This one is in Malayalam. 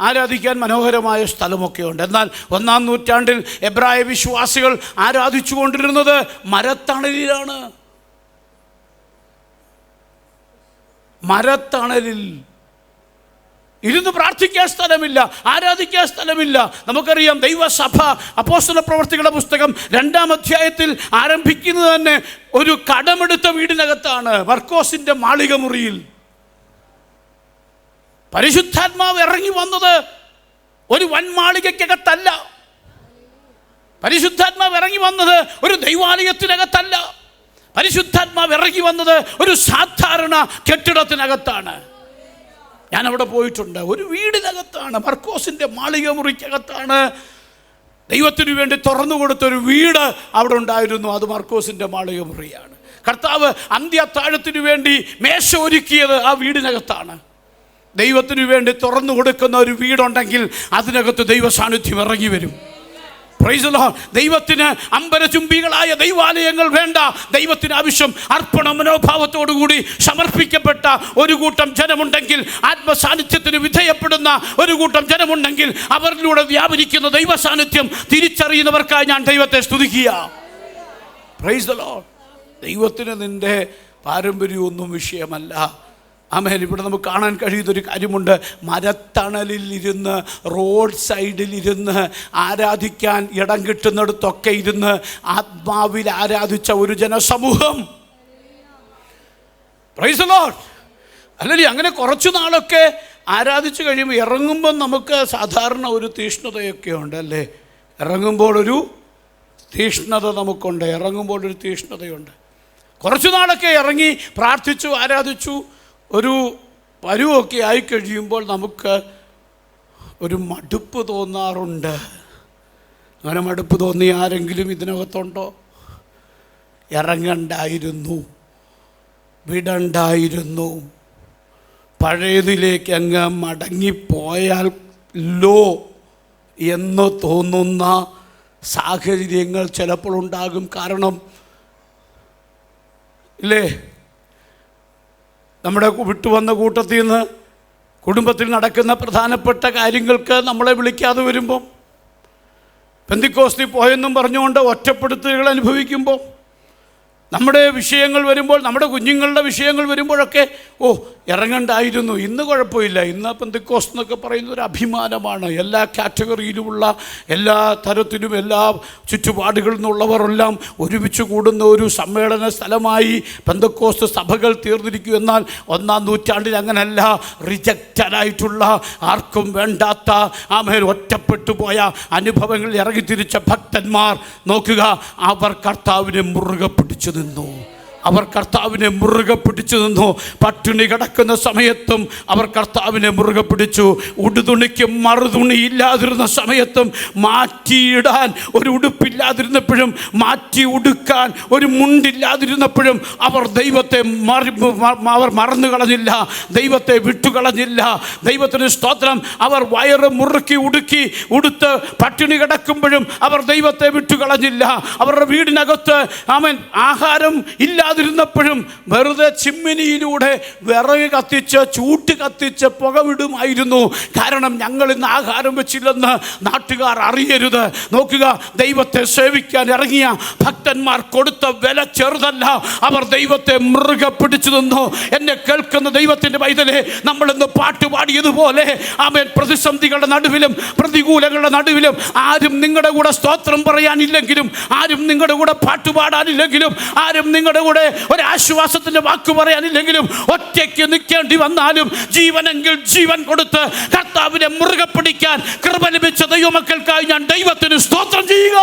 ആരാധിക്കാൻ മനോഹരമായ സ്ഥലമൊക്കെ ഉണ്ട്. എന്നാൽ 1-ാം നൂറ്റാണ്ടിൽ എബ്രായ വിശ്വാസികൾ ആരാധിച്ചു കൊണ്ടിരുന്നത് മരത്തണലിലാണ്. മരത്തണലിൽ ഇരുന്ന് പ്രാർത്ഥിക്കാൻ സ്ഥലമില്ല, ആരാധിക്കാൻ സ്ഥലമില്ല. നമുക്കറിയാം ദൈവസഭ അപ്പോസ്തല പ്രവർത്തികളുടെ പുസ്തകം 2-ാം അധ്യായത്തിൽ ആരംഭിക്കുന്നത് തന്നെ ഒരു കടമെടുത്ത വീടിനകത്താണ്, മർക്കോസിന്റെ മാളിക മുറിയിൽ. പരിശുദ്ധാത്മാവ് ഇറങ്ങി വന്നത് ഒരു വൻമാളികയ്ക്കകത്തല്ല. പരിശുദ്ധാത്മാവ് ഇറങ്ങി വന്നത് ഒരു ദൈവാലയത്തിനകത്തല്ല. പരിശുദ്ധാത്മാവ് ഇറങ്ങി വന്നത് ഒരു സാധാരണ കെട്ടിടത്തിനകത്താണ്. ഞാൻ അവിടെ പോയിട്ടുണ്ട്. ഒരു വീടിനകത്താണ്, മർക്കോസിന്റെ മാളിക മുറിക്കകത്താണ്. ദൈവത്തിനു വേണ്ടി തുറന്നു കൊടുത്തൊരു വീട് അവിടെ ഉണ്ടായിരുന്നു. അത് മർക്കോസിന്റെ മാളിക മുറിയാണ്. കർത്താവ് അന്ത്യത്താഴത്തിനു വേണ്ടി മേശ ഒരുക്കിയത് ആ വീടിനകത്താണ്. ദൈവത്തിനു വേണ്ടി തുറന്നു കൊടുക്കുന്ന ഒരു വീടുണ്ടെങ്കിൽ അതിനകത്ത് ദൈവ സാന്നിധ്യം ഇറങ്ങി വരും. Price the lord. ദൈവത്തിന് അമ്പരചുംബികളായ ദൈവാലയങ്ങൾ വേണ്ട. ദൈവത്തിന് ആവശ്യം അർപ്പണ മനോഭാവത്തോടുകൂടി സമർപ്പിക്കപ്പെട്ട ഒരു കൂട്ടം ജനമുണ്ടെങ്കിൽ, ആത്മസാന്നിധ്യത്തിന് വിധേയപ്പെടുന്ന ഒരു കൂട്ടം ജനമുണ്ടെങ്കിൽ, അവരിലൂടെ വ്യാപരിക്കുന്ന ദൈവ സാന്നിധ്യം തിരിച്ചറിയുന്നവർക്കായി ഞാൻ ദൈവത്തെ സ്തുതിക്കുക. Praise the lord. ദൈവത്തിന് നിന്റെ പാരമ്പര്യമൊന്നും വിഷയമല്ല. ആമേൻ. ഇവിടെ നമുക്ക് കാണാൻ കഴിയുന്നൊരു കാര്യമുണ്ട്. മരത്തണലിൽ ഇരുന്ന്, റോഡ് സൈഡിലിരുന്ന് ആരാധിക്കാൻ ഇടം കിട്ടുന്നിടത്തൊക്കെ ഇരുന്ന് ആത്മാവിൽ ആരാധിച്ച ഒരു ജനസമൂഹം. Price the Lord. അല്ലെങ്കിൽ അങ്ങനെ കുറച്ചു നാളൊക്കെ ആരാധിച്ചു കഴിയുമ്പോൾ ഇറങ്ങുമ്പോൾ നമുക്ക് സാധാരണ ഒരു തീഷ്ണതയൊക്കെ ഉണ്ട് അല്ലേ? ഇറങ്ങുമ്പോൾ ഒരു തീഷ്ണത നമുക്കുണ്ട്. ഇറങ്ങുമ്പോൾ ഒരു തീഷ്ണതയുണ്ട്. കുറച്ചു നാളൊക്കെ ഇറങ്ങി പ്രാർത്ഥിച്ചു, ആരാധിച്ചു, ഒരു പരുവൊക്കെ ആയിക്കഴിയുമ്പോൾ നമുക്ക് ഒരു മടുപ്പ് തോന്നാറുണ്ട്. അങ്ങനെ മടുപ്പ് തോന്നിയ ആരെങ്കിലും ഇതിനകത്തുണ്ടോ? ഇറങ്ങണ്ടായിരുന്നു, വിടണ്ടായിരുന്നു, പഴയതിലേക്ക് അങ്ങ് മടങ്ങിപ്പോയാലോ എന്ന് തോന്നുന്ന സാഹചര്യങ്ങൾ ചിലപ്പോൾ ഉണ്ടാകും. കാരണം ഇല്ലേ, നമ്മുടെ വിട്ടുവന്ന കൂട്ടത്തിൽ നിന്ന് കുടുംബത്തിൽ നടക്കുന്ന പ്രധാനപ്പെട്ട കാര്യങ്ങൾക്ക് നമ്മളെ വിളിക്കാതെ വരുമ്പം, പെന്തിക്കോസ്തിൽ പോയെന്നും പറഞ്ഞുകൊണ്ട് ഒറ്റപ്പെടുത്തുകൾ അനുഭവിക്കുമ്പോൾ, നമ്മുടെ വിഷയങ്ങൾ വരുമ്പോൾ, നമ്മുടെ കുഞ്ഞുങ്ങളുടെ വിഷയങ്ങൾ വരുമ്പോഴൊക്കെ ഇറങ്ങണ്ടായിരുന്നു, ഇന്ന് കുഴപ്പമില്ല, ഇന്ന് പെന്തിക്കോസ്ത് എന്നൊക്കെ പറയുന്ന ഒരു അഭിമാനമാണ്. എല്ലാ കാറ്റഗറിയിലുമുള്ള, എല്ലാ തരത്തിലും, എല്ലാ ചുറ്റുപാടുകളിൽ നിന്നുള്ളവരെല്ലാം ഒരുമിച്ച് കൂടുന്ന ഒരു സമ്മേളന സ്ഥലമായി പെന്തക്കോസ്ത് സഭകൾ തീർന്നിരിക്കും. എന്നാൽ 1-ാം നൂറ്റാണ്ടിൽ അങ്ങനല്ല. റിജക്റ്റഡായിട്ടുള്ള, ആർക്കും വേണ്ടാത്ത, ഒറ്റപ്പെട്ടു പോയ അനുഭവങ്ങൾ ഇറങ്ങിത്തിരിച്ച ഭക്തന്മാർ നോക്കുക, അവർ കർത്താവിനെ മുറുകെ പിടിച്ചു നിന്നു. അവർ കർത്താവിനെ മുറുകെ പിടിച്ചു നിന്നു. പട്ടിണി കിടക്കുന്ന സമയത്തും അവർ കർത്താവിനെ മുറുകെ പിടിച്ചു. ഉടുതുണിക്ക് മറുതുണി ഇല്ലാതിരുന്ന സമയത്തും, മാറ്റിയിടാൻ ഒരു ഉടുപ്പില്ലാതിരുന്നപ്പോഴും, മാറ്റി ഉടുക്കാൻ ഒരു മുണ്ടില്ലാതിരുന്നപ്പോഴും അവർ ദൈവത്തെ അവർ മറന്നു കളഞ്ഞില്ല, ദൈവത്തെ വിട്ടുകളഞ്ഞില്ല. ദൈവത്തിന് സ്തോത്രം. അവർ വയറ് മുറുക്കി ഉടുത്ത് പട്ടിണി കിടക്കുമ്പോഴും അവർ ദൈവത്തെ വിട്ടുകളഞ്ഞില്ല. അവരുടെ വീടിനകത്ത് ആഹാരം ഇല്ലാതിരുന്നപ്പോഴും വെറുതെ ചിമ്മിനിയിലൂടെ വിറക് കത്തിച്ച്, ചൂട്ട് കത്തിച്ച് പുക വിടുമായിരുന്നു. കാരണം ഞങ്ങൾ ഇന്ന് ആഹാരം വെച്ചില്ലെന്ന് നാട്ടുകാർ അറിയരുത്. നോക്കുക, ദൈവത്തെ സേവിക്കാൻ ഇറങ്ങിയ ഭക്തന്മാർ കൊടുത്ത വില ചെറുതല്ല. അവർ ദൈവത്തെ മുറുകെ പിടിച്ചു നിന്നു. എന്നെ കേൾക്കുന്ന ദൈവത്തിൻ്റെ പൈതലേ, നമ്മളിന്ന് പാട്ടുപാടിയതുപോലെ പ്രതിസന്ധികളുടെ നടുവിലും പ്രതികൂലങ്ങളുടെ നടുവിലും ആരും നിങ്ങളുടെ കൂടെ സ്തോത്രം പറയാനില്ലെങ്കിലും, ആരും നിങ്ങളുടെ കൂടെ പാട്ടുപാടാനില്ലെങ്കിലും, ആരും നിങ്ങളുടെ കൂടെ ഒരു ആശ്വാസത്തിന്റെ വാക്ക് പറയാനില്ലെങ്കിലും, ഒറ്റയ്ക്ക് നിൽക്കേണ്ടി വന്നാലും ജീവനെങ്കിൽ ജീവൻ കൊടുത്ത് കർത്താവിനെ മുറുകെ പിടിക്കാൻ കൃപ ലഭിച്ച ദൈവമക്കൾക്കായി ഞാൻ ദൈവത്തിന് സ്തോത്രം ചെയ്യുക.